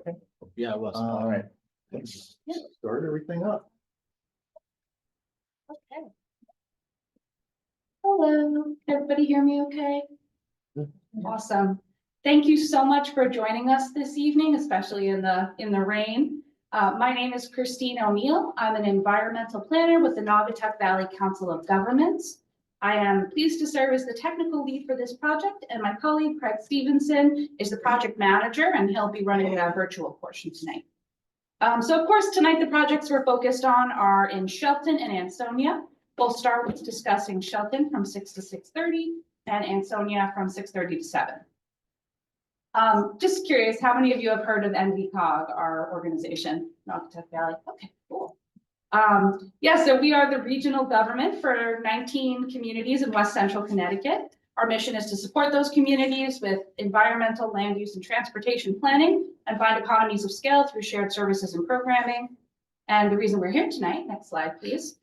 Okay. Yeah, it was. All right. Let's start everything up. Okay. Hello, can everybody hear me okay? Awesome. Thank you so much for joining us this evening, especially in the rain. My name is Christine O'Neill. I'm an environmental planner with the Naugatuck+Valley Council of Governments. I am pleased to serve as the technical lead for this project, and my colleague Craig Stevenson is the project manager, and he'll be running the virtual portion tonight. So of course, tonight the projects we're focused on are in Shelton and Ansonia. We'll start with discussing Shelton from 6 to 6:30 and Ansonia from 6:30 to 7. Just curious, how many of you have heard of NVCOG, our organization, Naugatuck+Valley? Okay, cool. Yeah, so we are the regional government for 19 communities in West Central Connecticut. Our mission is to support those communities with environmental, land use, and transportation planning and find economies of scale through shared services and programming. And the reason we're here tonight, next slide, please,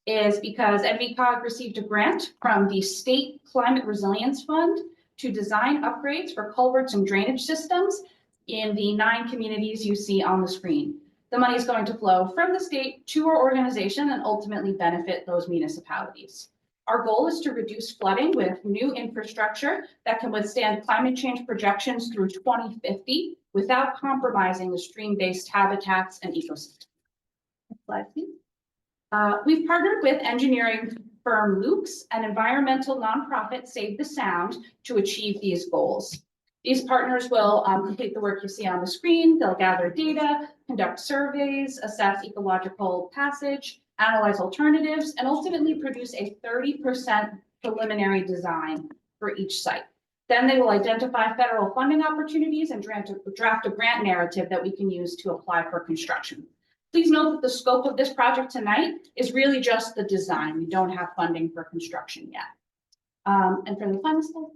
is because NVCOG received a grant from the State Climate Resilience Fund to design upgrades for culverts and drainage systems in the 9 communities you see on the screen. The money is going to flow from the state to our organization and ultimately benefit those municipalities. Our goal is to reduce flooding with new infrastructure that can withstand climate change projections through 2050 without compromising the stream-based habitats and ecosystems. Next slide, please. We've partnered with engineering firm Luke's and environmental nonprofit Save the Sound to achieve these goals. These partners will complete the work you see on the screen. They'll gather data, conduct surveys, assess ecological passage, analyze alternatives, and ultimately produce a 30% preliminary design for each site. Then they will identify federal funding opportunities and draft a grant narrative that we can use to apply for construction. Please note that the scope of this project tonight is really just the design. We don't have funding for construction yet. And for the final slide,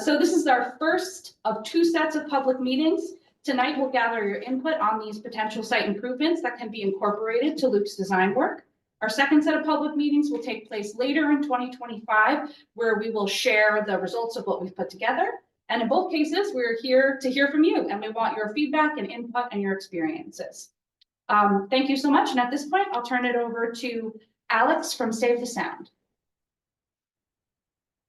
so this is our first of 2 sets of public meetings. Tonight, we'll gather your input on these potential site improvements that can be incorporated to Luke's design work. Our second set of public meetings will take place later in 2025, where we will share the results of what we've put together. And in both cases, we're here to hear from you, and we want your feedback and input and your experiences. Thank you so much. And at this point, I'll turn it over to Alex from Save the Sound.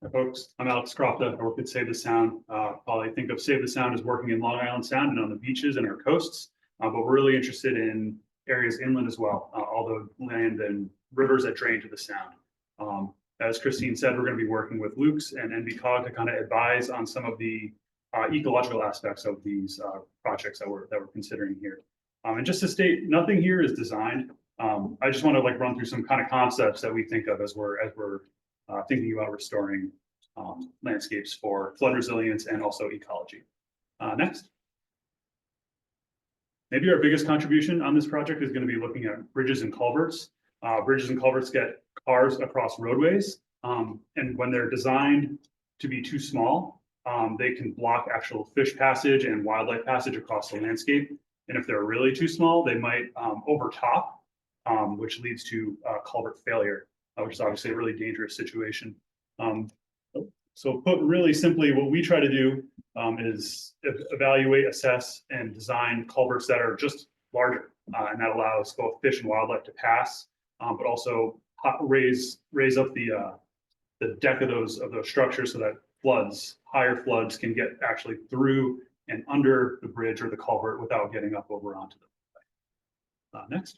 Hi folks, I'm Alex Crofta. I work at Save the Sound. Probably think of Save the Sound as working in Long Island Sound and on the beaches and our coasts, but we're really interested in areas inland as well, all the land and rivers that drain to the Sound. As Christine said, we're going to be working with Luke's and NVCOG to kind of advise on some of the ecological aspects of these projects that we're considering here. And just to state, nothing here is designed. I just want to run through some kind of concepts that we think of as we're thinking about restoring landscapes for flood resilience and also ecology. Next. Maybe our biggest contribution on this project is going to be looking at bridges and culverts. Bridges and culverts get cars across roadways, and when they're designed to be too small, they can block actual fish passage and wildlife passage across the landscape. And if they're really too small, they might overtop, which leads to culvert failure, which is obviously a really dangerous situation. So put really simply, what we try to do is evaluate, assess, and design culverts that are just larger, and that allows both fish and wildlife to pass, but also raise up the deck of those structures so that higher floods can get actually through and under the bridge or the culvert without getting up over onto them. Next.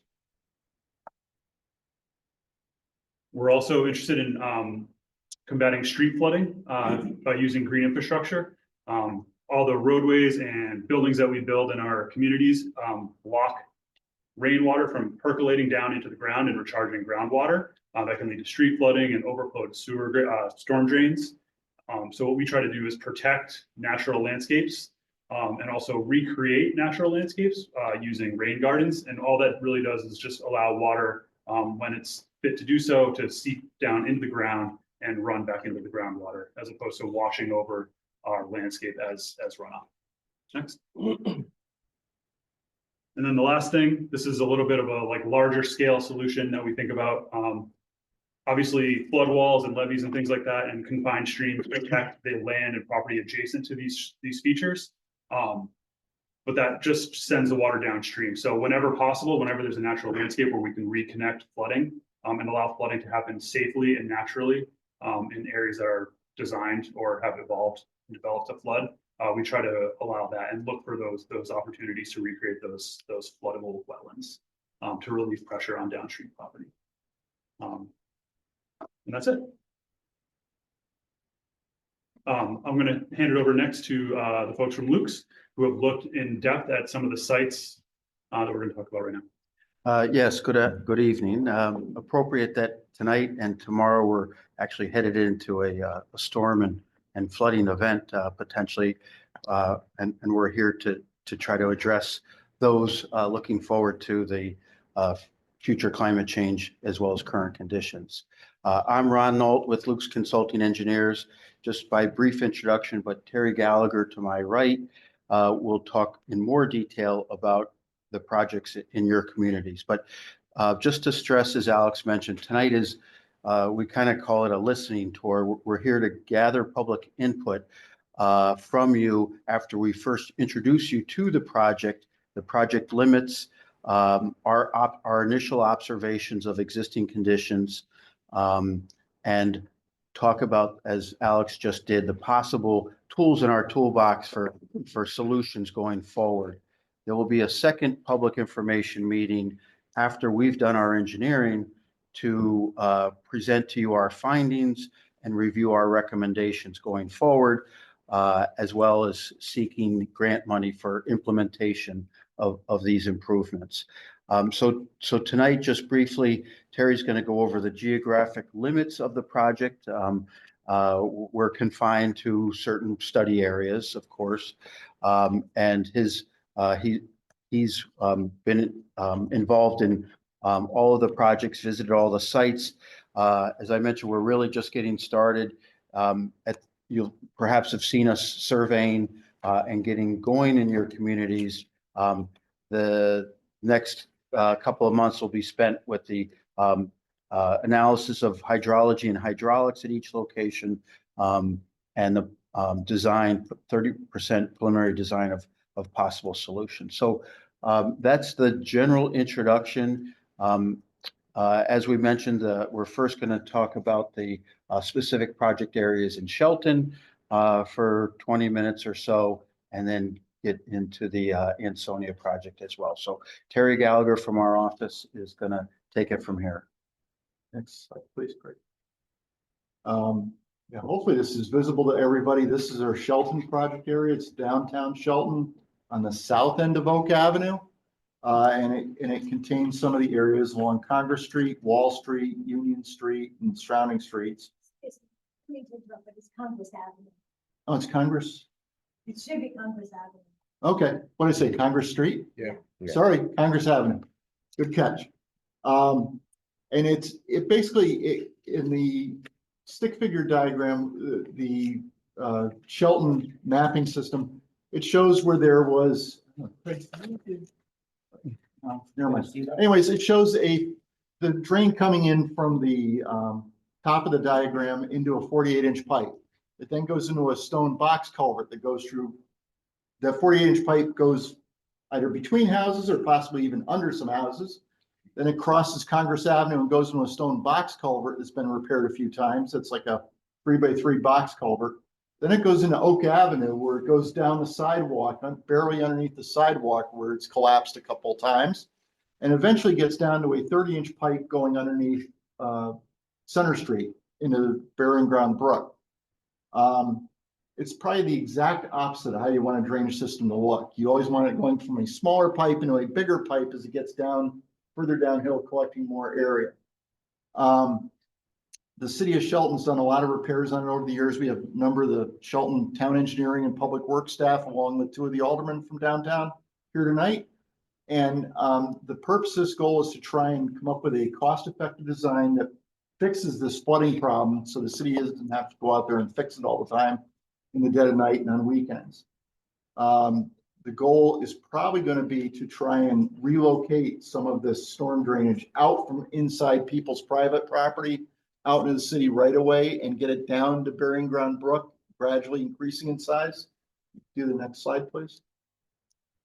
We're also interested in combating street flooding by using green infrastructure. All the roadways and buildings that we build in our communities block rainwater from percolating down into the ground and recharging groundwater. That can lead to street flooding and overflowed storm drains. So what we try to do is protect natural landscapes and also recreate natural landscapes using rain gardens. And all that really does is just allow water when it's fit to do so to seep down into the ground and run back into the groundwater, as opposed to washing over our landscape as runoff. Next. And then the last thing, this is a little bit of a larger scale solution that we think about. Obviously, flood walls and levees and things like that, and confined streams protect the land and property adjacent to these features. but that just sends the water downstream. So whenever possible, whenever there's a natural landscape where we can reconnect flooding and allow flooding to happen safely and naturally in areas that are designed or have evolved and developed to flood, we try to allow that and look for those opportunities to recreate those floodable wetlands to relieve pressure on downstream property. And that's it. I'm going to hand it over next to the folks from Luke's, who have looked in depth at some of the sites that we're going to talk about right now. Yes, good evening. Appropriate that tonight and tomorrow we're actually headed into a storm and flooding event potentially, and we're here to try to address those looking forward to the future climate change as well as current conditions. I'm Ron Nolt with Luke's Consulting Engineers. Just by brief introduction, but Terry Gallagher to my right will talk in more detail about the projects in your communities. But just to stress, as Alex mentioned, tonight is, we kind of call it a listening tour. We're here to gather public input from you after we first introduce you to the project limits, our initial observations of existing conditions, and talk about, as Alex just did, the possible tools in our toolbox for solutions going forward. There will be a second public information meeting after we've done our engineering to present to you our findings and review our recommendations going forward, as well as seeking grant money for implementation of these improvements. So tonight, just briefly, Terry's going to go over the geographic limits of the project. We're confined to certain study areas, of course, and he's been involved in all of the projects, visited all the sites. As I mentioned, we're really just getting started. You'll perhaps have seen us surveying and getting going in your communities. The next couple of months will be spent with the analysis of hydrology and hydraulics at each location, and the design, 30% preliminary design of possible solutions. So that's the general introduction. As we mentioned, we're first going to talk about the specific project areas in Shelton for 20 minutes or so, and then get into the Ansonia project as well. So Terry Gallagher from our office is going to take it from here. Next slide, please, Greg. Yeah, hopefully this is visible to everybody. This is our Shelton project area. It's downtown Shelton on the south end of Oak Avenue. And it contains some of the areas along Congress Street, Wall Street, Union Street, and surrounding streets. It's Congress Avenue. Oh, it's Congress? It should be Congress Avenue. Okay, what did I say, Congress Street? Yeah. Sorry, Congress Avenue. Good catch. And it basically, in the stick figure diagram, the Shelton mapping system, it shows where there was, never mind. Anyways, it shows the drain coming in from the top of the diagram into a 48-inch pipe. It then goes into a stone box culvert that goes through. That 48-inch pipe goes either between houses or possibly even under some houses. Then it crosses Congress Avenue and goes into a stone box culvert that's been repaired a few times. It's like a 3x3 box culvert. Then it goes into Oak Avenue where it goes down the sidewalk, barely underneath the sidewalk where it's collapsed a couple of times, and eventually gets down to a 30-inch pipe going underneath Center Street into the Burying Ground Brook. It's probably the exact opposite of how you want a drainage system to look. You always want it going from a smaller pipe into a bigger pipe as it gets down further downhill, collecting more area. The city of Shelton's done a lot of repairs on it over the years. We have a number of the Shelton Town Engineering and Public Works staff, along with two of the aldermen from downtown here tonight. And the purpose of this goal is to try and come up with a cost-effective design that fixes this flooding problem so the city doesn't have to go out there and fix it all the time in the dead of night and on weekends. The goal is probably going to be to try and relocate some of this storm drainage out from inside people's private property, out into the city right away, and get it down to Burying Ground Brook, gradually increasing in size. Do the next slide, please.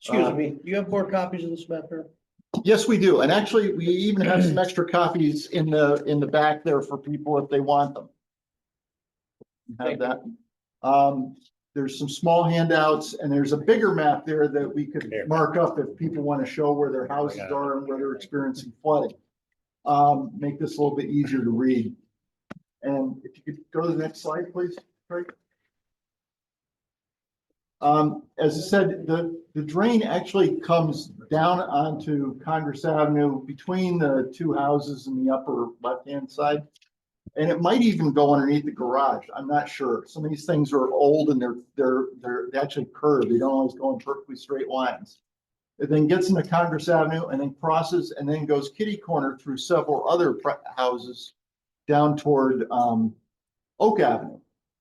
Excuse me, do you have more copies of this map here? Yes, we do. And actually, we even have some extra copies in the back there for people if they want them. Have that. There's some small handouts and there's a bigger map there that we could mark up if people want to show where their houses are and where they're experiencing flooding. Make this a little bit easier to read. And if you could go to the next slide, please, Craig. As I said, the drain actually comes down onto Congress Avenue between the two houses in the upper left-hand side. And it might even go underneath the garage. I'm not sure. Some of these things are old and they actually curve. They don't always go in perfectly straight lines. It then gets into Congress Avenue and then crosses and then goes kitty corner through several other houses down toward Oak Avenue.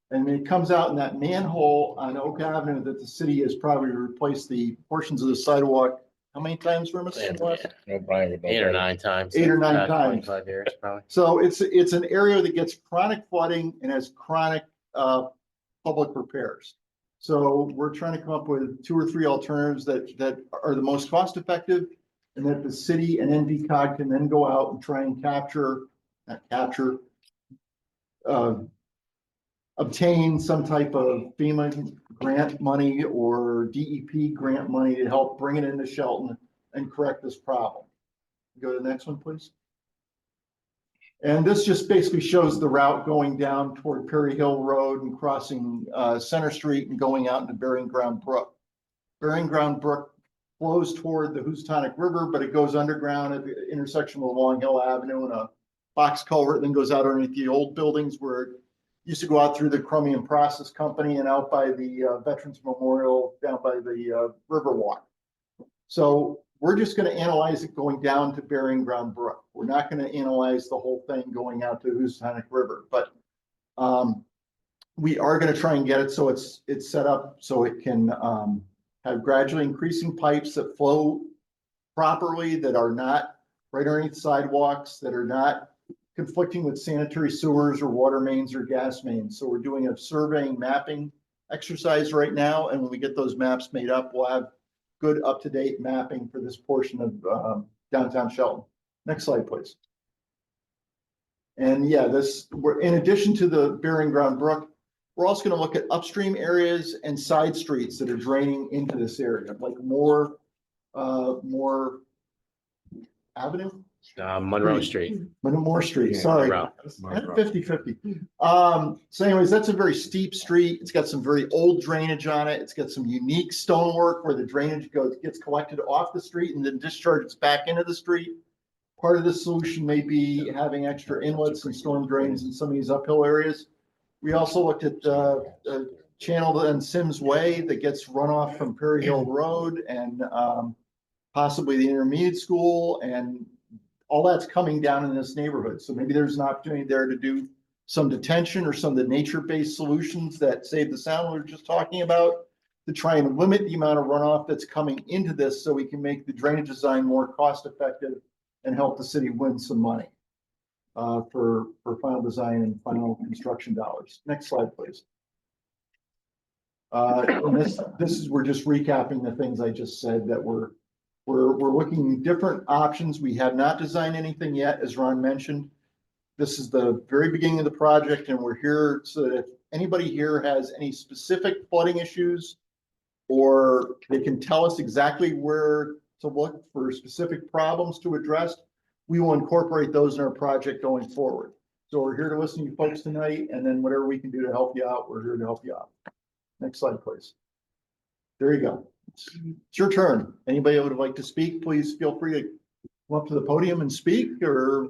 And it comes out in that manhole on Oak Avenue that the city has probably replaced the portions of the sidewalk. How many times, Remus? 8 or 9 times. 8 or 9 times. 25 years, probably. So it's an area that gets chronic flooding and has chronic public repairs. So we're trying to come up with 2 or 3 alternatives that are the most cost effective and that the city and NVCOG can then go out and try and obtain some type of FEMA grant money or DEP grant money to help bring it into Shelton and correct this problem. Go to the next one, please. And this just basically shows the route going down toward Perry Hill Road and crossing Center Street and going out into Bering Ground Brook. Bering Ground Brook flows toward the Housatonic River, but it goes underground at the intersection with Long Hill Avenue and a box culvert, then goes out underneath the old buildings where it used to go out through the Chromium Process Company and out by the Veterans Memorial down by the Riverwalk. So we're just going to analyze it going down to Bering Ground Brook. We're not going to analyze the whole thing going out to the Housatonic River, but we are going to try and get it so it's set up so it can have gradually increasing pipes that flow properly, that are not right underneath sidewalks, that are not conflicting with sanitary sewers or water mains or gas mains. So we're doing a surveying mapping exercise right now. And when we get those maps made up, we'll have good up-to-date mapping for this portion of downtown Shelton. Next slide, please. And yeah, we're in addition to the Bering Ground Brook, we're also going to look at upstream areas and side streets that are draining into this area, like more Avenue? Monroe Street. Monroe Street, sorry. Monroe. 50-50. So anyways, that's a very steep street. It's got some very old drainage on it. It's got some unique stonework where the drainage gets collected off the street and then discharges back into the street. Part of the solution may be having extra inlets and storm drains in some of these uphill areas. We also looked at the channel in Sims Way that gets runoff from Perry Hill Road and possibly the intermediate school, and all that's coming down in this neighborhood. So maybe there's an opportunity there to do some detention or some of the nature-based solutions that Save the Sound we were just talking about to try and limit the amount of runoff that's coming into this so we can make the drainage design more cost-effective and help the city win some money for final design and final construction dollars. Next slide, please. And we're just recapping the things I just said that we're looking at different options. We have not designed anything yet, as Ron mentioned. This is the very beginning of the project, and we're here so that if anybody here has any specific flooding issues, or they can tell us exactly where to look for specific problems to address, we will incorporate those in our project going forward. So we're here to listen to you folks tonight, and then whatever we can do to help you out, we're here to help you out. Next slide, please. There you go. It's your turn. Anybody who would like to speak, please feel free to come up to the podium and speak, or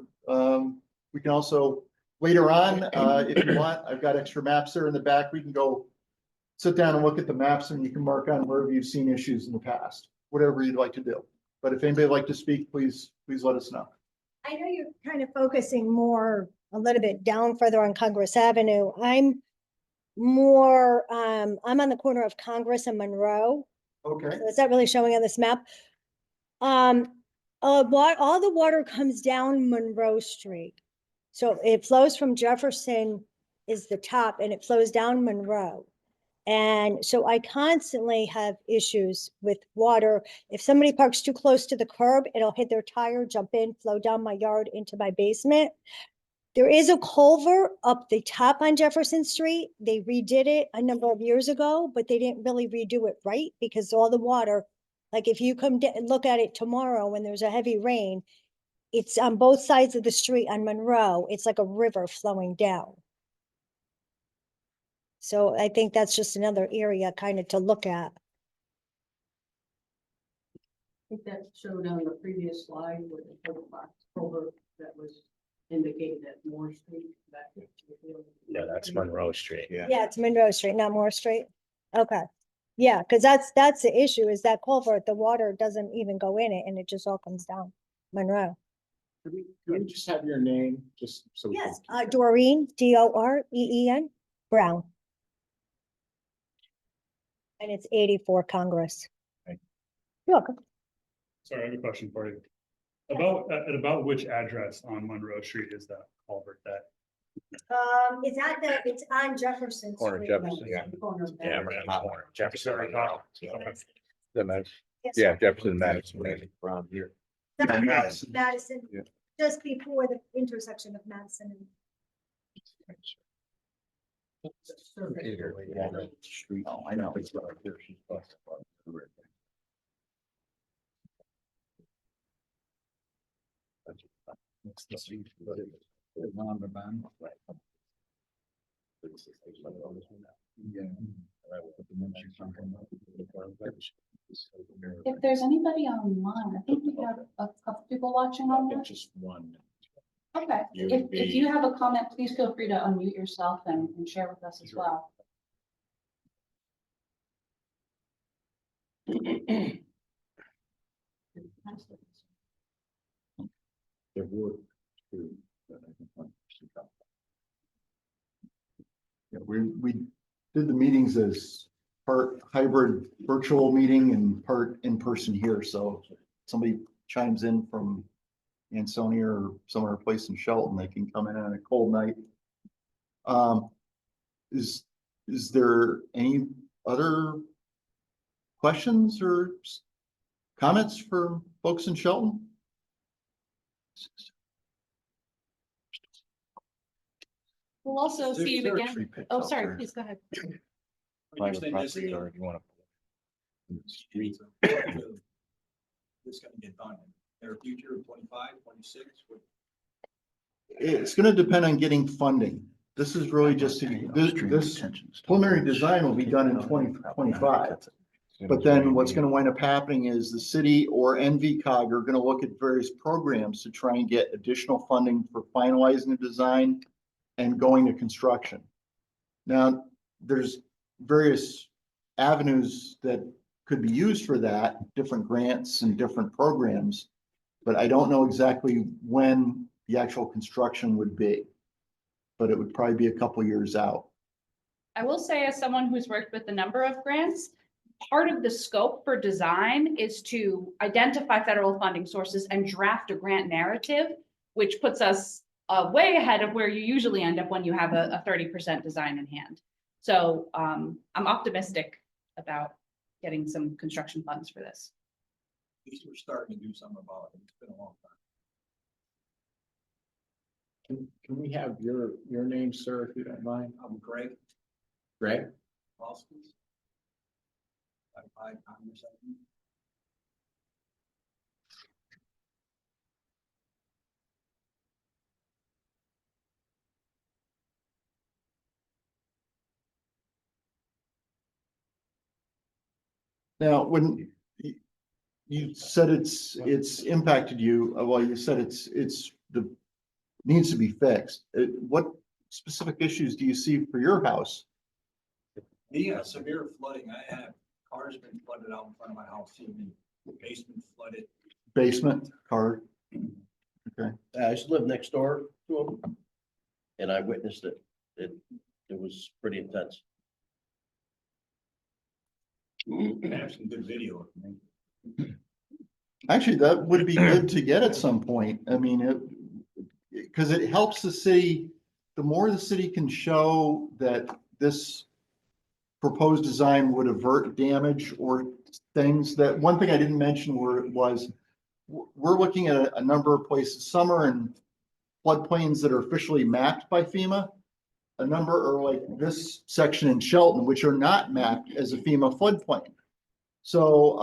we can also later on, if you want, I've got extra maps there in the back. We can go sit down and look at the maps and you can mark on wherever you've seen issues in the past, whatever you'd like to do. But if anybody would like to speak, please let us know. I know you're kind of focusing more a little bit down further on Congress Avenue. I'm more, I'm on the corner of Congress and Monroe. Okay. So is that really showing on this map? All the water comes down Monroe Street. So it flows from Jefferson is the top and it flows down Monroe. And so I constantly have issues with water. If somebody parks too close to the curb, it'll hit their tire, jump in, flow down my yard into my basement. There is a culvert up the top on Jefferson Street. They redid it a number of years ago, but they didn't really redo it right because all the water, like if you come and look at it tomorrow when there's a heavy rain, it's on both sides of the street on Monroe. It's like a river flowing down. So I think that's just another area kind of to look at. I think that showed on the previous slide with the total box culvert that was indicated at Moore Street. Yeah, that's Monroe Street. Yeah, it's Monroe Street, not Moore Street. Okay. Yeah, because that's the issue is that culvert, the water doesn't even go in it and it just all comes down Monroe. Can we just have your name, just so we can? Yes, Doreen, Doreen Brown. And it's 84 Congress. Thank You're welcome. Sorry, I have a question for you. About which address on Monroe Street is that culvert that? It's on Jefferson Corner Street. Jefferson, yeah. Yeah, right on the corner. Jefferson. Monroe. Yeah, Jefferson Madison. Around here. Madison, Yeah. just before the intersection of Madison and. Street. Oh, I know. It's right there. She's busted. It's the street. On the band. Yeah. If there's anybody online, I think we have a couple people watching online. Just one. Okay, You if would you have a comment, please feel free to unmute yourself and share with us as Sure. well. There were two that I think one should come. Yeah, we did the meetings as part hybrid virtual meeting and part in person here. So if somebody chimes in from Ansonia or some other place in Shelton, they can come in on a cold night. Is there any other questions or comments for folks in Shelton? We'll also see you again. Oh, sorry, please go ahead. Private property, or if you want to. Street. This gonna get done in their future, 25, 26? It's gonna depend on getting funding. This is really just, this preliminary design will be done in 2025. But then what's gonna wind up happening is the city or NVCOG are gonna look at various programs to try and get additional funding for finalizing the design and going to construction. Now, there's various avenues that could be used for that, different grants and different programs, but I don't know exactly when the actual construction would be. But it would probably be a couple years out. I will say, as someone who's worked with a number of grants, part of the scope for design is to identify federal funding sources and draft a grant narrative, which puts us way ahead of where you usually end up when you have a 30% design in hand. So I'm optimistic about getting some construction funds for this. At least we're starting to do something about it. It's been a long time. Can we have your name, sir, if you don't mind? I'm Greg Greg? Hoskins. 5 Congress. Now, when you said it's impacted you, well, you said needs to be fixed. What specific issues do you see for your house? Yeah, severe flooding. I have cars been flooded out in front of my house, even basement flooded. Basement, car? Okay. I used to live next door to them. And I witnessed it. It was pretty intense. I have some good video of me. Actually, that would be good to get at some point. I mean, because it helps the city, the more the city can show that this proposed design would avert damage or things that, one thing I didn't mention was we're looking at a number of places. Some are in floodplains that are officially mapped by FEMA. A number are like this section in Shelton, which are not mapped as a FEMA floodplain. So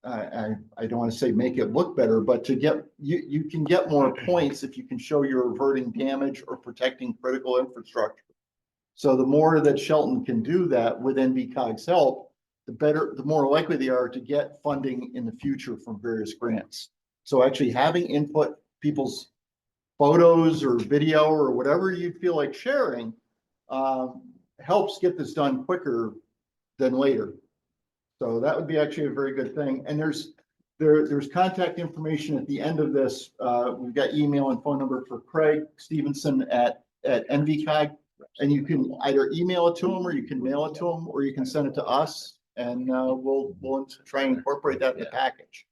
I don't want to say make it look better, but to get, you can get more points if you can show you're averting damage or protecting critical infrastructure. So the more that Shelton can do that with NVCOG's help, the better, the more likely they are to get funding in the future from various grants. So actually having input, people's photos or video or whatever you feel like sharing, helps get this done quicker than later. So that would be actually a very good thing. And there's contact information at the end of this. We've got email and phone number for Craig Stevenson at NVCOG. And you can either email it to him or you can mail it to him or you can send it to us. And we'll try and incorporate that in the package.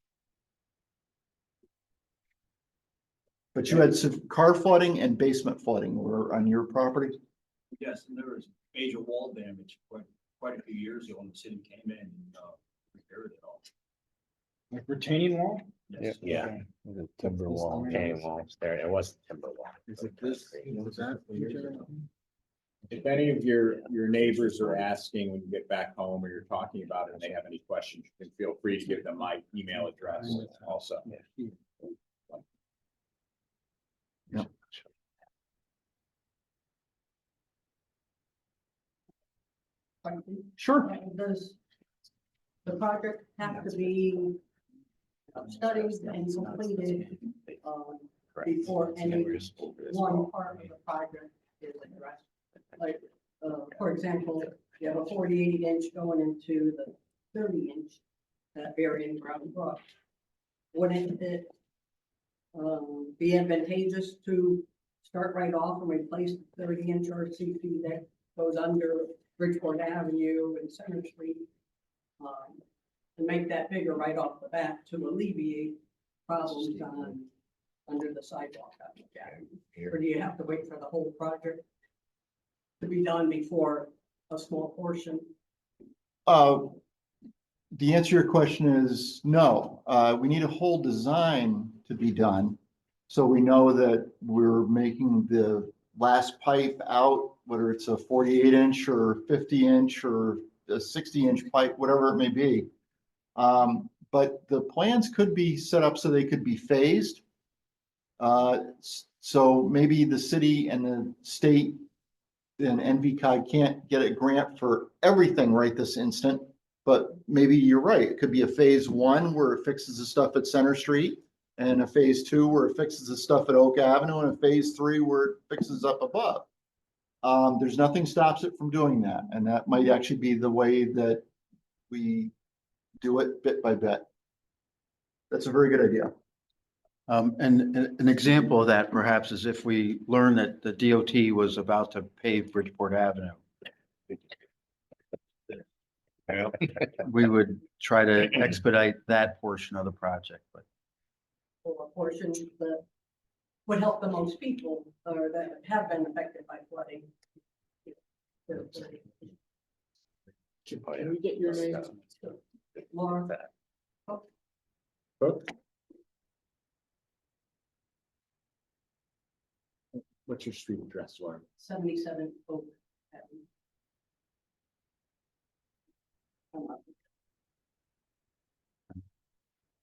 But you had some car flooding and basement flooding were on your property? Yes, and there was major wall damage quite a few years ago when the city came in and repaired it all. Like retaining wall? Yes. Yeah. The timber wall. Retaining walls there. It was timber wall. Is it this? Was that? If any of your neighbors are asking when you get back home or you're talking about it and they have any questions, you can feel free to give them my email address also. Sure. Does the project have to be studied and completed before any one part of the project is addressed? Like, for example, you have a 48-inch going into the 30-inch, that varying ground brush. Wouldn't it be advantageous to start right off and replace the 30-inch RCP that goes under Bridgeport Avenue and Center Street, and make that bigger right off the bat to alleviate problems under the sidewalk on the avenue? Or do you have to wait for the whole project to be done before a small portion? The answer to your question is no. We need a whole design to be done. So we know that we're making the last pipe out, whether it's a 48-inch or 50-inch or a 60-inch pipe, whatever it may be. But the plans could be set up so they could be phased. So maybe the city and the state and NVCOG can't get a grant for everything right this instant, but maybe you're right. It could be a phase 1 where it fixes the stuff at Center Street, and a phase 2 where it fixes the stuff at Oak Avenue, and a phase 3 where it fixes up above. There's nothing stops it from doing that. And that might actually be the way that we do it bit by bit. That's a very good idea. And an example of that perhaps is if we learn that the DOT was about to pave Bridgeport Avenue, we would try to expedite that portion of the project. But Or a portion that would help the most people or that have been affected by flooding? Can we get your name? Laura? What's your street address, Laura? 77 Oak Avenue.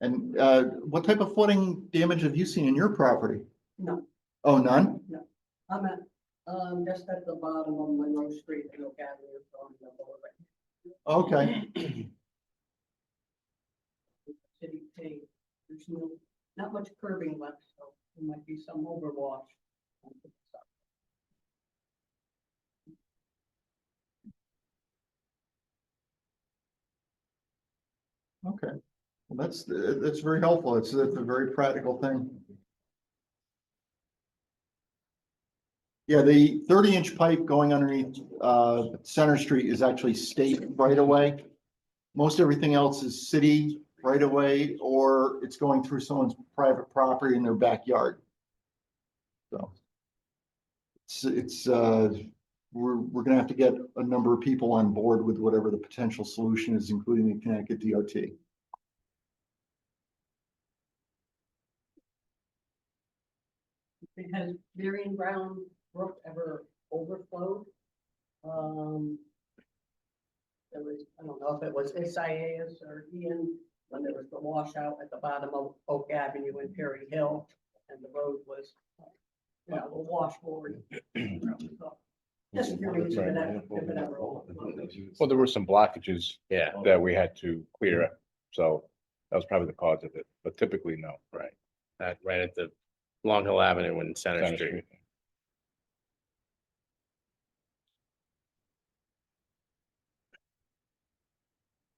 And what type of flooding damage have you seen in your property? No, Oh, none? I'm at, just at the bottom of Monroe Street, and Oak Avenue, on the lower right. Okay. City paved. There's not much curbing left, so there might be some overwash. Okay. Well, that's very helpful. That's a very practical thing. Yeah, the 30-inch pipe going underneath Center Street is actually state right away. Most everything else is city right away, or it's going through someone's private property in their backyard. So it's we're gonna have to get a number of people on board with whatever the potential solution is, including the Connecticut DOT. Has Marion Brown Brook ever overflowed? There was, I don't know if it was SIAS or Ian, when there was the washout at the bottom of Oak Avenue in Perry Hill, and the road was, you know, a washboard. Just curious if it ever overflowed. Well, there were some blockages. Yeah. That we had to clear up, so that was probably the cause of it, but typically, no. Right. Right at the Long Hill Avenue and Center Center Street. Street.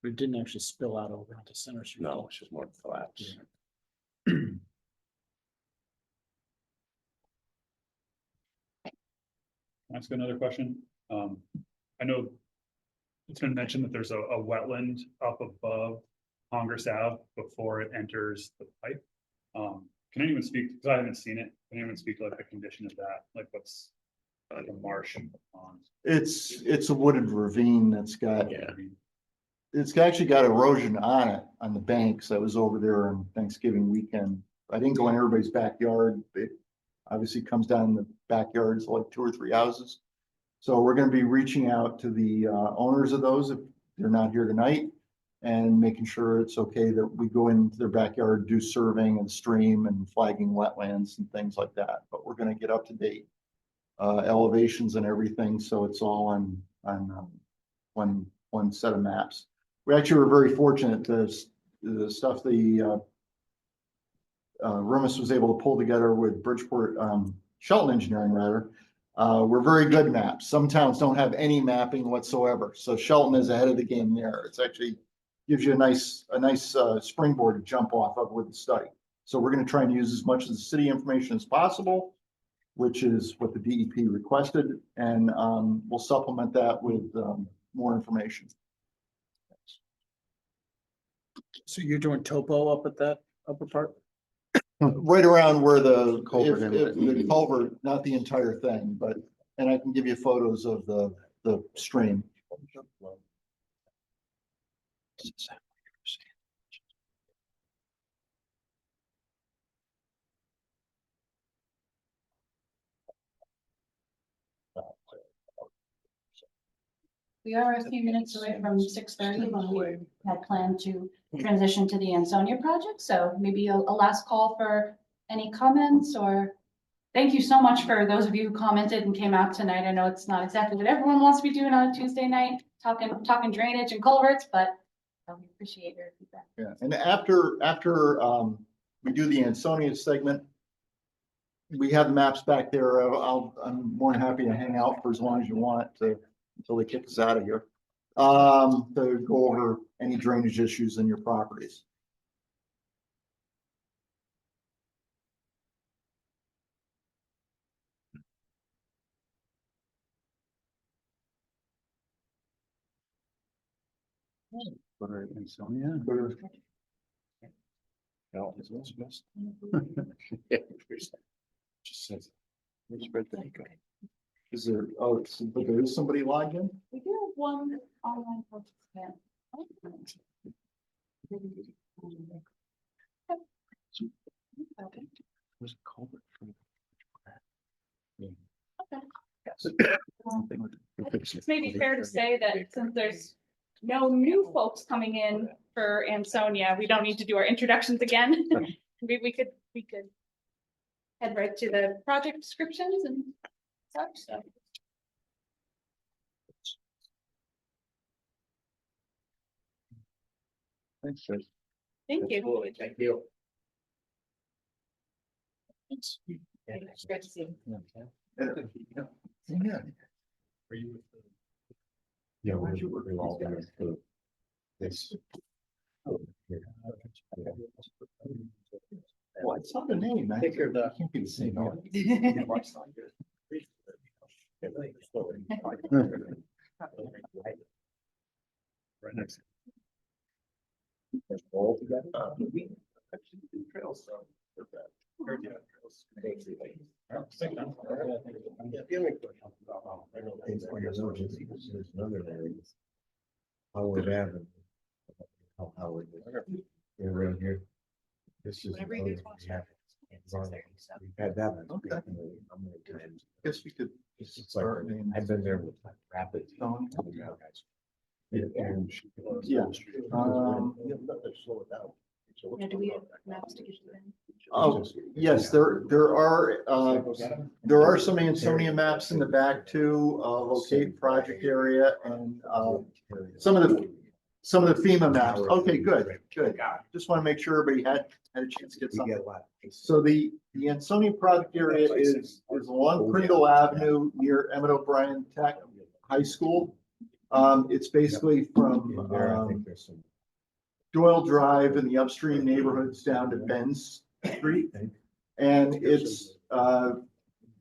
But it didn't actually spill out over onto Center Street. No, it's just more collapse. Ask another question. I know it's been mentioned that there's a wetland up above Congress Ave before it enters the pipe. Can anyone speak, because I haven't seen it, can anyone speak to like the condition of that, like what's like a marsh and pond? It's a wooded ravine that's got, Yeah. it's actually got erosion on it, on the banks. I was over there on Thanksgiving weekend. I didn't go in everybody's backyard. It obviously comes down in the backyards, like 2 or 3 houses. So we're gonna be reaching out to the owners of those if they're not here tonight, and making sure it's okay that we go into their backyard, do surveying and stream and flagging wetlands and things like that. But we're gonna get up to date elevations and everything, so it's all on one set of maps. We actually were very fortunate. The stuff the Remus was able to pull together with Bridgeport, Shelton Engineering rather, were very good maps. Some towns don't have any mapping whatsoever. So Shelton is ahead of the game there. It's actually gives you a nice springboard to jump off of with the study. So we're going to try and use as much of the city information as possible, which is what the DEP requested, and we'll supplement that with more information. So you're doing topo up at that upper part? Right around where the Culvert if the culvert, not the entire thing, but, and I can give you photos of the stream. We are a few minutes away from 6:30 when we had planned to transition to the Ansonia project. So maybe a last call for any comments, or thank you so much for those of you who commented and came out tonight. I know it's not exactly what everyone wants to be doing on a Tuesday night, talking drainage and culverts, but we appreciate your feedback. Yeah, and after we do the Ansonia segment, we have maps back there. I'm more than happy to hang out for as long as you want to, until they kick us out of here. To go over any drainage issues in your properties. Butter in Ansonia. No. Just says, which birthday? Is there, oh, but there is somebody logged in? We do have one online participant. There's a culvert from. It's maybe fair to say that since there's no new folks coming in for Ansonia, we don't need to do our introductions again. Maybe we could head right to the project descriptions and such, so. Thanks, Chris. Thank you. Absolutely. Thank you. It's great to see you. Yeah. Are you? Yeah, we're all there for this. Well, it's not the name. I think I can't be the same. Right next. All together. We actually do trails, so. Howard Avenue. Howard. They're around here. This is. Whatever you guys want. We've had that. Okay. How many times? Guess we could It's like, start. I've been there with like rapid. Stone. And. Yeah. Slow it down. So Yeah, do we have maps to get you in? Oh, yes, there are some Ansonia maps in the back too, locate project area and, some of the FEMA maps. Okay, good. Just want to make sure everybody had a chance to get We something. get a lot. So the Ansonia project area is along Prindle Avenue near Emmett O'Brien Tech High School. It's basically from, There, I think there's some. Doyle Drive in the upstream neighborhoods down to Benz Street. And it's got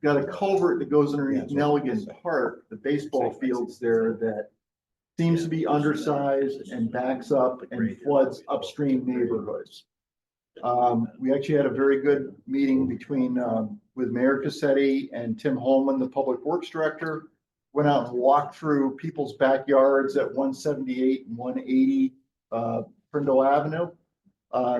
a culvert that goes underneath Nelligan Park, the baseball fields there, that seems to be undersized and backs up and floods upstream neighborhoods. We actually had a very good meeting between with Mayor Cassetti and Tim Holman, the Public Works Director. Went out and walked through people's backyards at 178 and 180 Prindle Avenue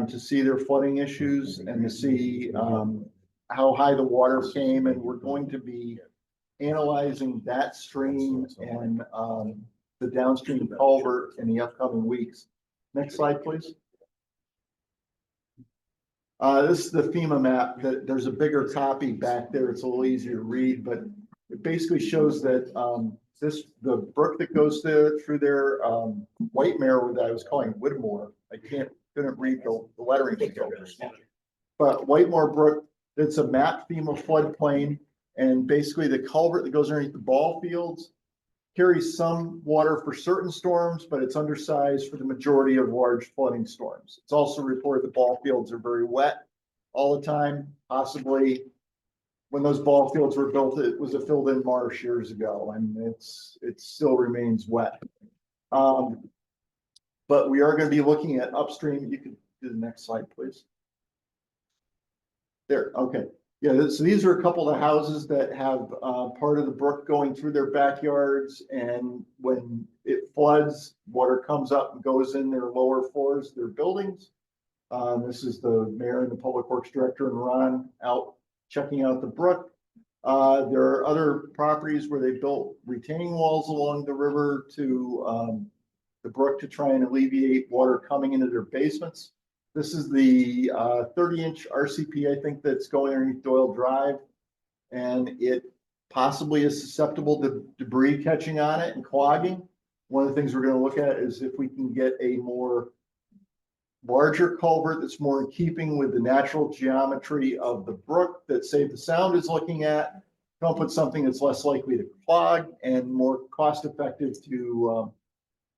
to see their flooding issues and to see how high the water came. And we're going to be analyzing that stream and the downstream culvert in the upcoming weeks. Next slide, please. This is the FEMA map. There's a bigger copy back there. It's a little easier to read, but it basically shows that the brook that goes through there, Whitemare, that I was calling Whittemore. I couldn't read the lettering. But Whitemore Brook, it's a map FEMA floodplain, and basically the culvert that goes underneath the ball fields carries some water for certain storms, but it's undersized for the majority of large flooding storms. It's also reported the ball fields are very wet all the time, possibly. When those ball fields were built, it was a filled-in marsh years ago, and it still remains wet. But we are going to be looking at upstream. You can do the next slide, please. There, okay. Yeah, so these are a couple of the houses that have part of the brook going through their backyards, and when it floods, water comes up and goes in their lower floors, their buildings. This is the mayor and the public works director and Ron out checking out the brook. There are other properties where they built retaining walls along the river to the brook to try and alleviate water coming into their basements. This is the 30-inch RCP, I think, that's going underneath Doyle Drive, and it possibly is susceptible to debris catching on it and clogging. One of the things we're going to look at is if we can get a more larger culvert that's more in keeping with the natural geometry of the brook that Save the Sound is looking at, come up with something that's less likely to clog and more cost effective to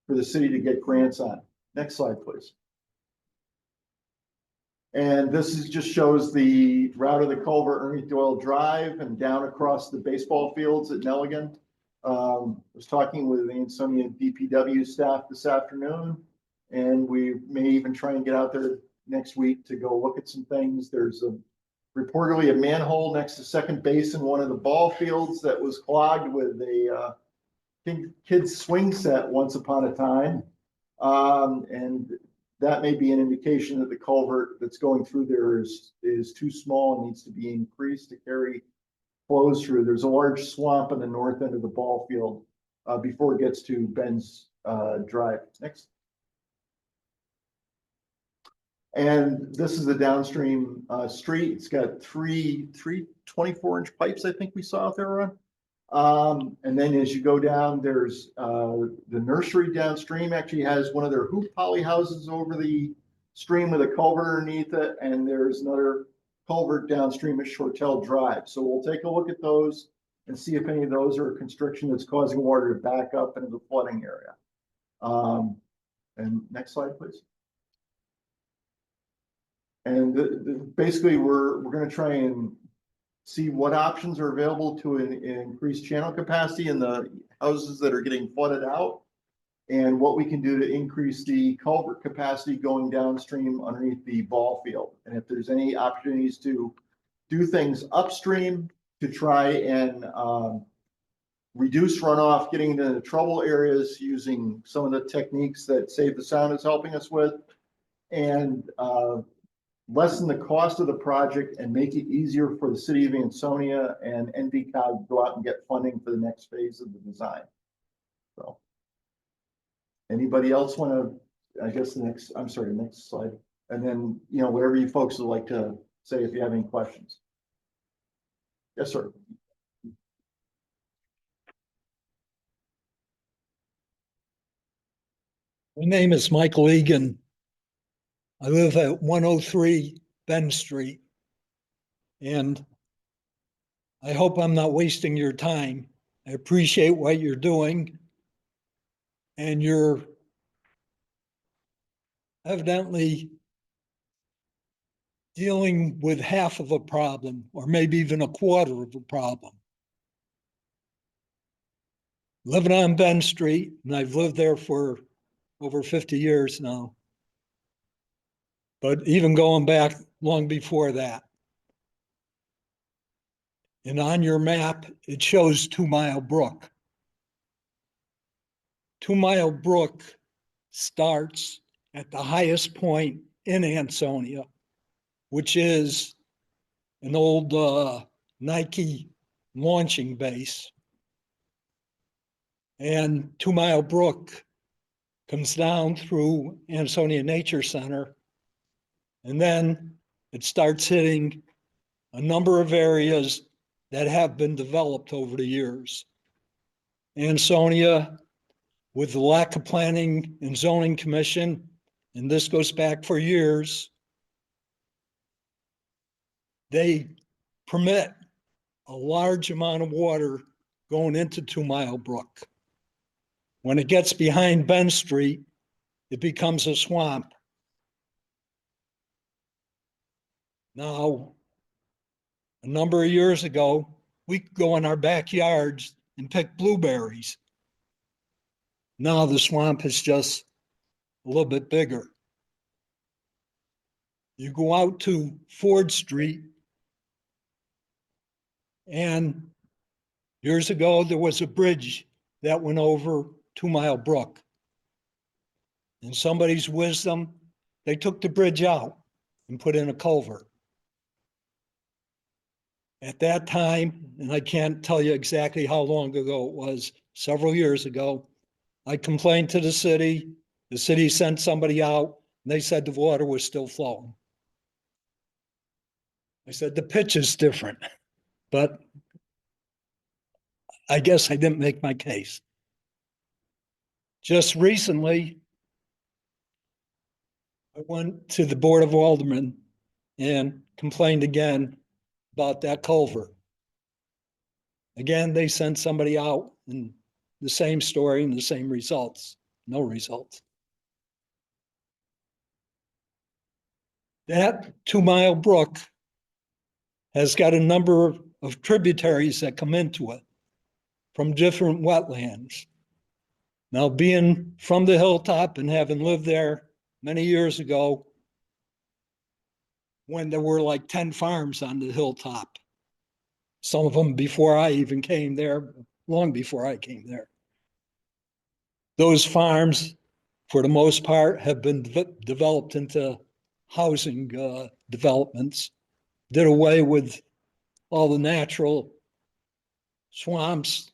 for the city to get grants on. Next slide, please. And this just shows the route of the culvert underneath Doyle Drive and down across the baseball fields at Nelligan. I was talking with the Ansonia DPW staff this afternoon, and we may even try and get out there next week to go look at some things. There's reportedly a manhole next to second base in one of the ball fields that was clogged with a kid's swing set once upon a time. And that may be an indication that the culvert that's going through there is too small and needs to be increased to carry flows through. There's a large swamp on the north end of the ball field before it gets to Benz Drive. Next. And this is the downstream street. It's got three 24-inch pipes, I think we saw out there, Ron. And then as you go down, there's the nursery downstream actually has one of their hoop poly houses over the stream with a culvert underneath it. And there's another culvert downstream at Shortell Drive. So we'll take a look at those and see if any of those are a constriction that's causing water to back up into the flooding area. And next slide, please. And basically we're going to try and see what options are available to increase channel capacity in the houses that are getting flooded out, and what we can do to increase the culvert capacity going downstream underneath the ball field. And if there's any opportunities to do things upstream to try and reduce runoff, getting into the trouble areas using some of the techniques that Save the Sound is helping us with, and lessen the cost of the project and make it easier for the city of Ansonia and NVCOG to go out and get funding for the next phase of the design. So, anybody else want to, I guess next slide. And then, whatever you folks would like to say if you have any questions. Yes, sir. My name is Michael Egan. I live at 103 Benz Street. And I hope I'm not wasting your time. I appreciate what you're doing. And you're evidently dealing with half of a problem, or maybe even a quarter of a problem. Living on Benz Street, and I've lived there for over 50 years now. But even going back long before that. And on your map, it shows 2 Mile Brook. 2 Mile Brook starts at the highest point in Ansonia, which is an old Nike launching base. And 2 Mile Brook comes down through Ansonia Nature Center, and then it starts hitting a number of areas that have been developed over the years. Ansonia, with the lack of planning and zoning commission, and this goes back for years, they permit a large amount of water going into 2 Mile Brook. When it gets behind Benz Street, it becomes a swamp. Now, a number of years ago, we could go in our backyards and pick blueberries. Now the swamp is just a little bit bigger. You go out to Ford Street, and years ago there was a bridge that went over 2 Mile Brook. In somebody's wisdom, they took the bridge out and put in a culvert. At that time, and I can't tell you exactly how long ago it was, several years ago, I complained to the city sent somebody out, and they said the water was still flowing. I said, the pitch is different, but I guess I didn't make my case. Just recently, I went to the Board of Aldermen and complained again about that culvert. Again, they sent somebody out, and the same story and the same results, no results. That 2 Mile Brook has got a number of tributaries that come into it from different wetlands. Now, being from the hilltop and having lived there many years ago, when there were like 10 farms on the hilltop, some of them before I even came there, long before I came there. Those farms, for the most part, have been developed into housing developments, did away with all the natural swamps.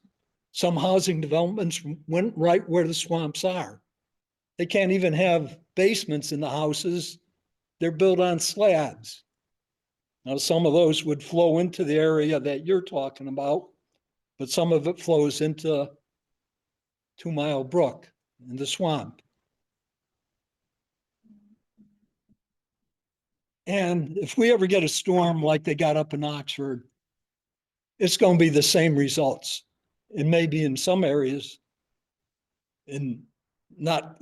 Some housing developments went right where the swamps are. They can't even have basements in the houses. They're built on slabs. Now, some of those would flow into the area that you're talking about, but some of it flows into 2 Mile Brook in the swamp. And if we ever get a storm like they got up in Oxford, it's going to be the same results. It may be in some areas, in not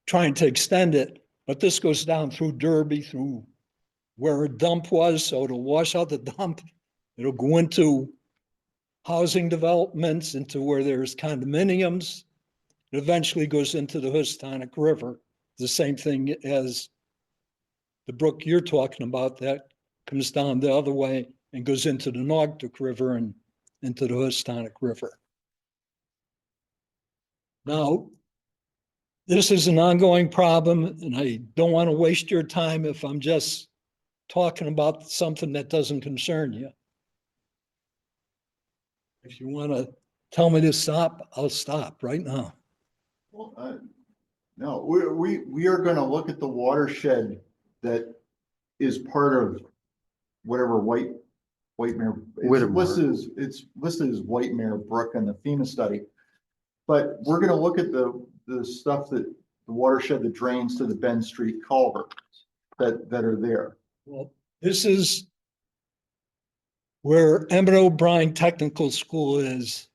trying to extend it, but this goes down through Derby, through where a dump was, so it'll wash out the dump. It'll go into housing developments, into where there's condominiums. It eventually goes into the Houstonic River, the same thing as the brook you're talking about that comes down the other way and goes into the Naugatuck River and into the Houstonic River. Now, this is an ongoing problem, and I don't want to waste your time if I'm just talking about something that doesn't concern you. If you want to tell me to stop, I'll stop right now. Well, no, we are gonna look at the watershed that is part of whatever White Mare. Whittemore. It's listed as White Mare Brook in the FEMA study. But we're gonna look at the stuff that, the watershed that drains to the Benz Street culverts that are there. Well, this is where Emmett O'Brien Technical School is.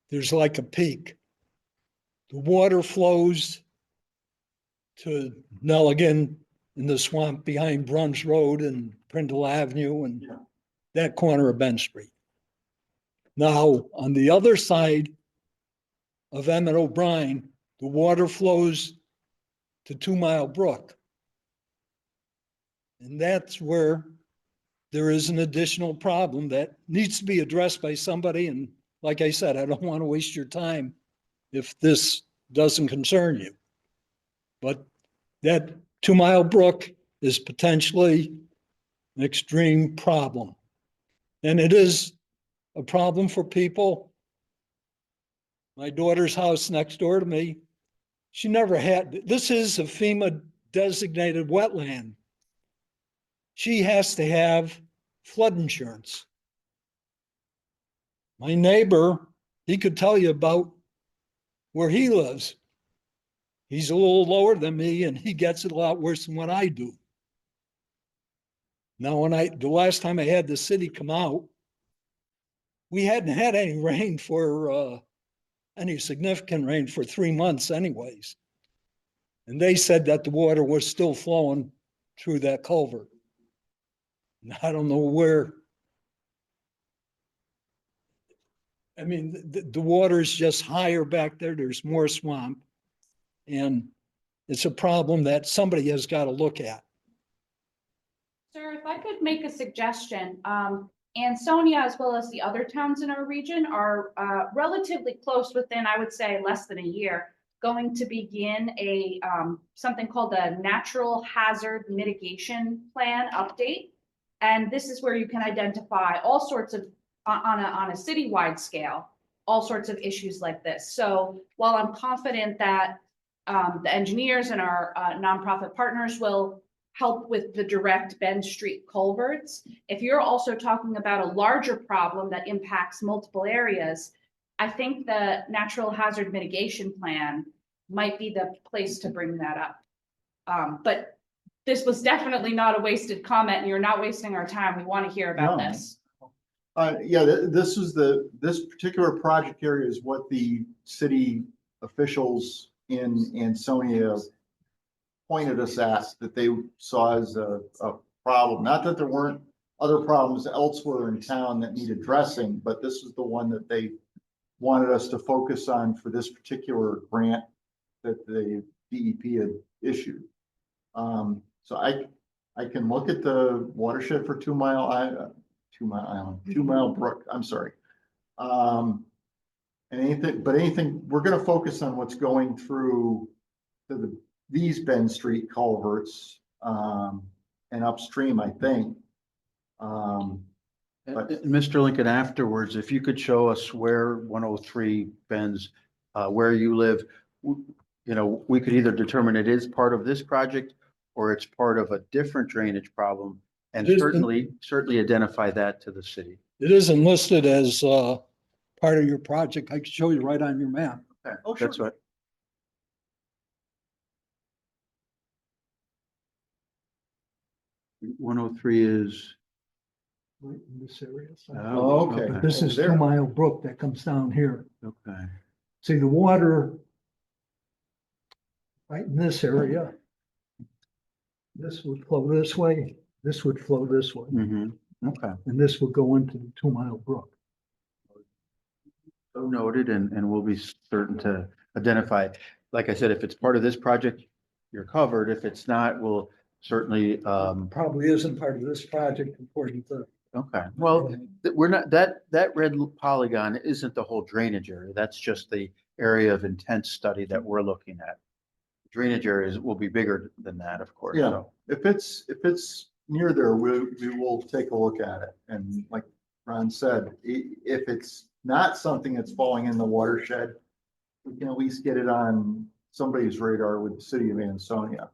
There's like a peak. The water flows to Nelligan in the swamp behind Bruns Road and Prindle Avenue and that corner of Benz Street. Now, on the other side of Emmett O'Brien, the water flows to 2 Mile Brook. And that's where there is an additional problem that needs to be addressed by somebody. And like I said, I don't want to waste your time if this doesn't concern you. But that 2 Mile Brook is potentially an extreme problem. And it is a problem for people. My daughter's house next door to me, she never had, this is a FEMA designated wetland. She has to have flood insurance. My neighbor, he could tell you about where he lives. He's a little lower than me and he gets it a lot worse than what I do. Now, the last time I had the city come out, we hadn't had any rain for, any significant rain for 3 months anyways. And they said that the water was still flowing through that culvert. And I don't know where. I mean, the water is just higher back there. There's more swamp. And it's a problem that somebody has got to look at. Sir, if I could make a suggestion, Ansonia, as well as the other towns in our region, are relatively close within, I would say, less than a year, going to begin a something called a Natural Hazard Mitigation Plan update. And this is where you can identify all sorts of, on a citywide scale, all sorts of issues like this. So while I'm confident that the engineers and our nonprofit partners will help with the direct Benz Street culverts, if you're also talking about a larger problem that impacts multiple areas, I think the Natural Hazard Mitigation Plan might be the place to bring that up. But this was definitely not a wasted comment, and you're not wasting our time. We want to hear about No. this. Yeah, this particular project area is what the city officials in Ansonia pointed us at, that they saw as a problem. Not that there weren't other problems elsewhere in town that need addressing, but this is the one that they wanted us to focus on for this particular grant that the DEP had issued. So I can look at the watershed for 2 Mile Brook, I'm sorry. And anything, we're gonna focus on what's going through these Benz Street culverts, and upstream, I think. Mr. Lincoln, afterwards, if you could show us where 103 Benz, where you live, we could either determine it is part of this project or it's part of a different drainage problem, and certainly identify that to the city. It isn't listed as part of your project. I can show you right on your map. Okay, Oh, sure. that's what. 103 is. Right in this area. Oh, okay. This is Over there. 2 Mile Brook that comes down here. Okay. See the water right in this area. This would flow this way, this would flow this way, Okay. and this would go into the 2 Mile Brook. So noted, and we'll be certain to identify. Like I said, if it's part of this project, you're covered. If it's not, we'll certainly, Probably isn't part of this project according to. okay, well, we're not, that red polygon isn't the whole drainage area. That's just the area of intent study that we're looking at. Drainage areas will be bigger than that, of course. Yeah. So, If it's near there, we will take a look at it. And like Ron said, if it's not something that's falling in the watershed, we can at least get it on somebody's radar with the city of Ansonia.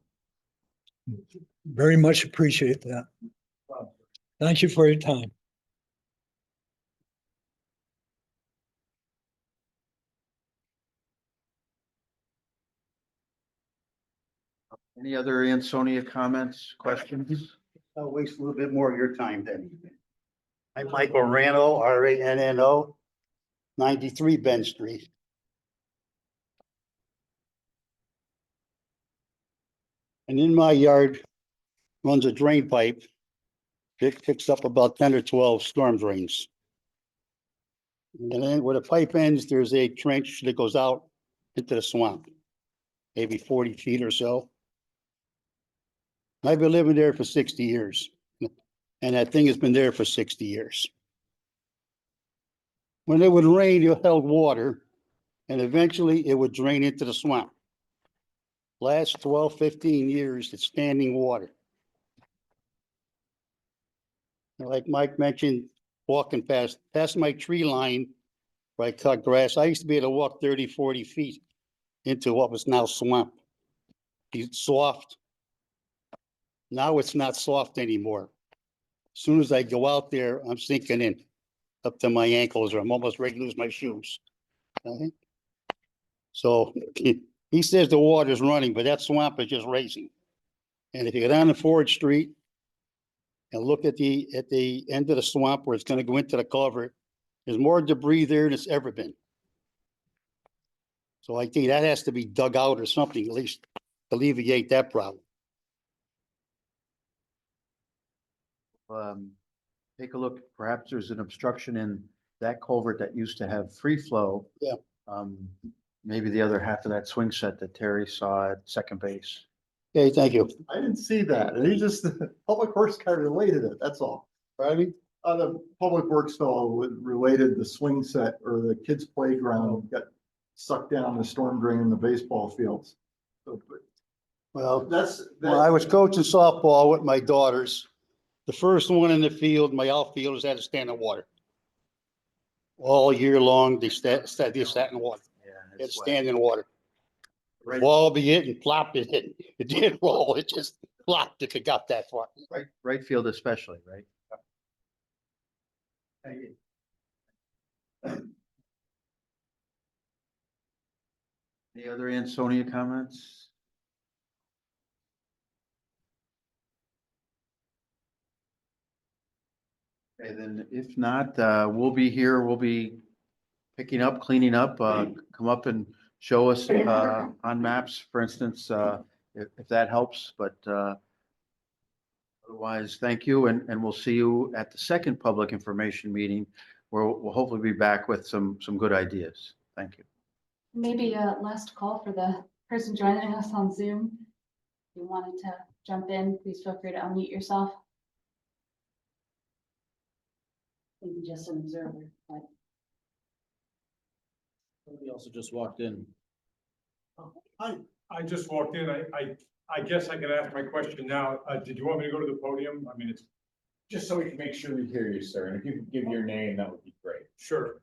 Very much appreciate that. Thank you for your time. any other Ansonia comments, questions? I'll waste a little bit more of your time then. I'm Michael Rano, RANNO, 93 Benz Street. And in my yard runs a drain pipe. It picks up about 10 or 12 storm drains. And then where the pipe ends, there's a trench that goes out into the swamp, maybe 40 feet or so. I've been living there for 60 years. And that thing has been there for 60 years. When it would rain, it held water, and eventually it would drain into the swamp. Last 12, 15 years, it's standing water. And like Mike mentioned, walking past my tree line where I cut grass, I used to be able to walk 30, 40 feet into what was now swamp. It's soft. Now it's not soft anymore. As soon as I go out there, I'm sinking in up to my ankles, or I'm almost ready to lose my shoes. Okay? So he says the water's running, but that swamp is just racing. And if you go down to Ford Street and look at the end of the swamp where it's going to go into the culvert, there's more debris there than it's ever been. So I think that has to be dug out or something, at least to alleviate that problem. Take a look, perhaps there's an obstruction in that culvert that used to have free flow. Yeah. Maybe the other half of that swing set that Terry saw at second base. Okay, thank you. I didn't see that. He just, the Public Works guy related it, that's all. Pardon me? The Public Works fellow related the swing set or the kids' playground got sucked down the storm drain in the baseball fields. So, but Well, that's. when I was coaching softball with my daughters, the first one in the field, my outfielders had to stand in water. All year long, they sat in water. Yeah, It's stand in water. Right. Ball be hitting, flop it hit. It didn't roll. It just flopped if it got that far. Right field especially, right? Any other Ansonia comments? Okay, then if not, we'll be here, we'll be picking up, cleaning up, come up and show us on maps, for instance, if that helps, but otherwise, thank you, and we'll see you at the second public information meeting, where we'll hopefully be back with some good ideas. Thank you. Maybe a last call for the person joining us on Zoom. If you wanted to jump in, please feel free to unmute yourself. Maybe just an observer, but. Somebody also just walked in. I just walked in. I guess I can ask my question now. Did you want me to go to the podium? I mean, it's. Just so we can make sure we hear you, sir, and if you could give your name, that would be great. Sure.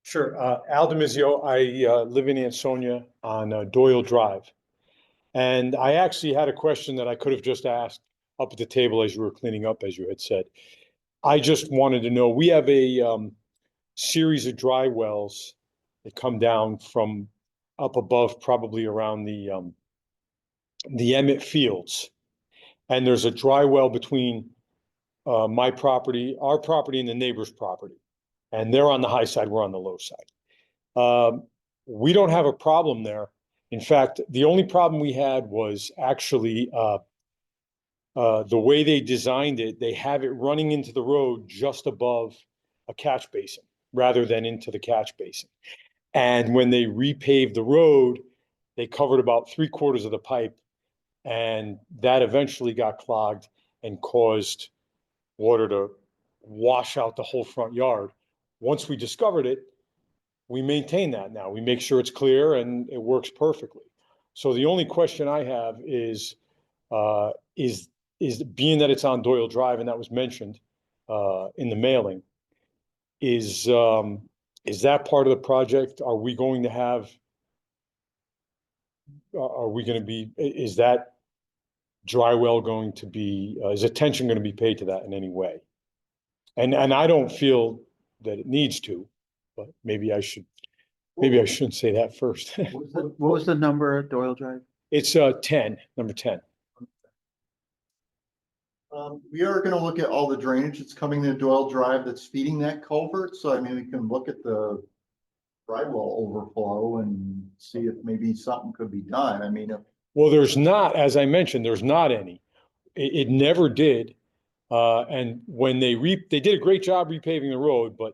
Sure. Al DiMizio, I live in Ansonia on Doyle Drive. And I actually had a question that I could have just asked up at the table as you were cleaning up, as you had said. I just wanted to know, we have a series of dry wells that come down from up above, probably around the Emmett Fields. And there's a dry well between my property, our property, and the neighbor's property. And they're on the high side, we're on the low side. We don't have a problem there. In fact, the only problem we had was actually the way they designed it. They have it running into the road just above a catch basin rather than into the catch basin. And when they repaved the road, they covered about 3/4 of the pipe And that eventually got clogged and caused water to wash out the whole front yard. Once we discovered it, we maintain that now. We make sure it's clear and it works perfectly. So the only question I have is being that it's on Doyle Drive and that was mentioned in the mailing, is that part of the project? Are we going to have, are we going to be, is that dry well going to be, is attention going to be paid to that in any way? And I don't feel that it needs to, but maybe I shouldn't say that first. What was the number at Doyle Drive? It's 10, number 10. We are gonna look at all the drainage that's coming to Doyle Drive that's feeding that culvert, so I mean, we can look at the drywall overflow and see if maybe something could be done. I mean, Well, there's not, as I mentioned, there's not any. It never did. And when they did a great job repaving the road, but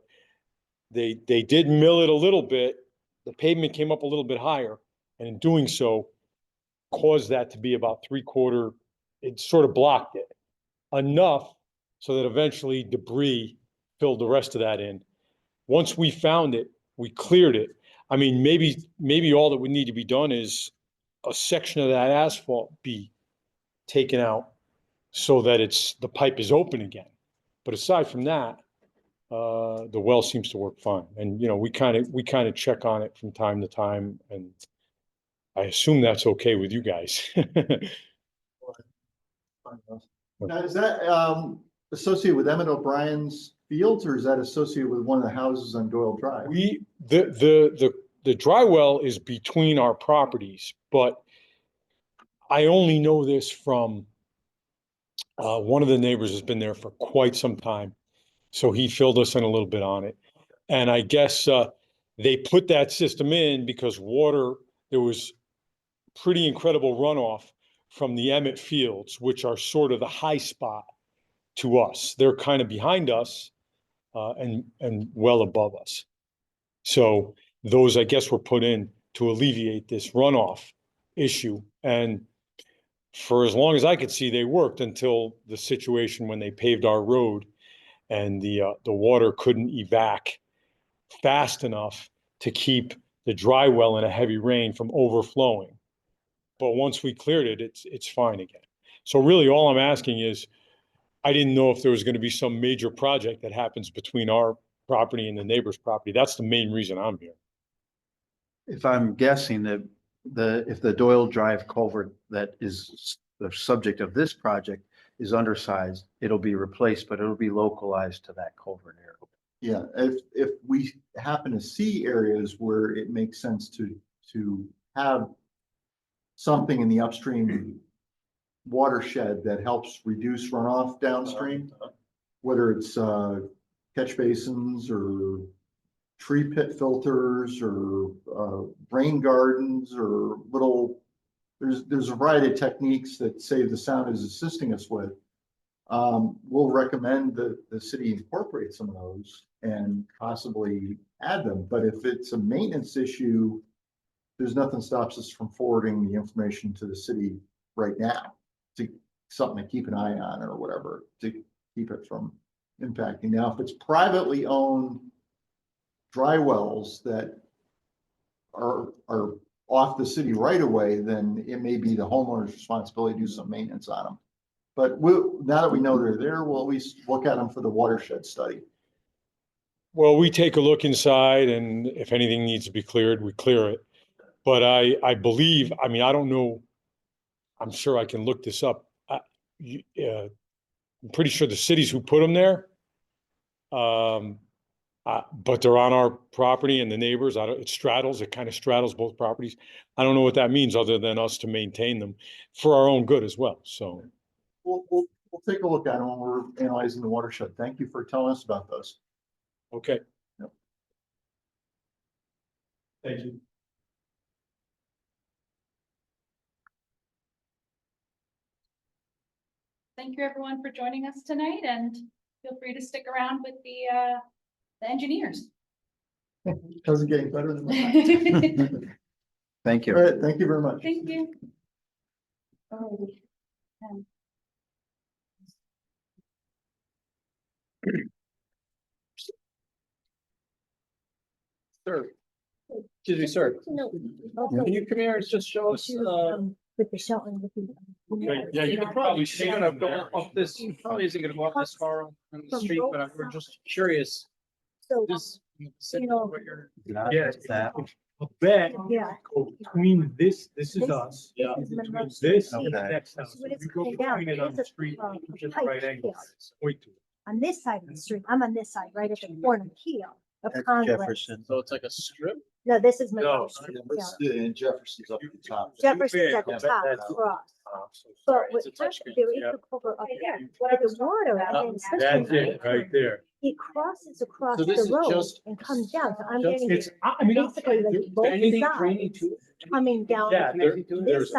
they did mill it a little bit. The pavement came up a little bit higher, and in doing so, caused that to be about 3/4. It sort of blocked it enough so that eventually debris filled the rest of that in. Once we found it, we cleared it. I mean, maybe all that would need to be done is a section of that asphalt be taken out so that the pipe is open again. But aside from that, the well seems to work fine. And, we kind of check on it from time to time, and I assume that's okay with you guys. now, is that associated with Emmett O'Brien's fields, or is that associated with one of the houses on Doyle Drive? The dry well is between our properties, but I only know this from one of the neighbors has been there for quite some time. So he filled us in a little bit on it. And I guess they put that system in because there was pretty incredible runoff from the Emmett fields, which are sort of the high spot to us. They're kind of behind us and well above us. So those, I guess, were put in to alleviate this runoff issue. And for as long as I could see, they worked until the situation when they paved our road and the water couldn't evac fast enough to keep the dry well in a heavy rain from overflowing. But once we cleared it, it's fine again. So really all I'm asking is, I didn't know if there was going to be some major project that happens between our property and the neighbor's property. That's the main reason I'm here. If I'm guessing that if the Doyle Drive culvert that is the subject of this project is undersized, it'll be replaced, but it'll be localized to that culvert area. Yeah, if we happen to see areas where it makes sense to have something in the upstream watershed that helps reduce runoff downstream, whether it's catch basins or tree pit filters or rain gardens or there's a variety of techniques that Save the Sound is assisting us with. We'll recommend that the city incorporate some of those and possibly add them. But if it's a maintenance issue, there's nothing stops us from forwarding the information to the city right now to something to keep an eye on or whatever to keep it from impacting. Now, if it's privately owned dry wells that are off the city right away, then it may be the homeowner's responsibility to do some maintenance on them. But now that we know they're there, we'll at least look at them for the watershed study. Well, we take a look inside, and if anything needs to be cleared, we clear it. But I believe, I mean, I don't know, I'm sure I can look this up. I'm pretty sure the cities who put them there, but they're on our property and the neighbors, it kind of straddles both properties. I don't know what that means other than us to maintain them for our own good as well, so. We'll take a look at them when we're analyzing the watershed. Thank you for telling us about those. Okay. Yep. Thank you. Thank you, everyone, for joining us tonight, and feel free to stick around with the engineers. How's it getting better than that? Thank you. All right, thank you very much. Thank you. Alrighty. Um, Sir. Excuse me, sir. No. Can you come here and just show us, With the Shelton. with the- yeah, you can probably see it up this, probably isn't gonna go up this far on the street, but we're just curious. So, This. you know, what you're- Yeah, that. A bet yeah. between this is This- us. Yeah. this is my most- This Okay. and the next house. So when it's You go coming down, between it on there's the a, street, a you just pipe right angle. here. Wait to it. On this side of the street, I'm on this side, right at the corner here of That's Congress. Jefferson. So it's like a strip? No, this is my No. street. Yeah. And Jefferson's up at the top. Jefferson's at the Yeah, top that's- across. So But sorry, what it's a touch happened, screen. there is Yeah. a culvert up there, where the water, and then especially. That's it, right there. It crosses across So this the is road just- and comes down, so I'm Just- getting It's, I mean, basically like both anything draining sides to it. coming down Yeah, this there's side.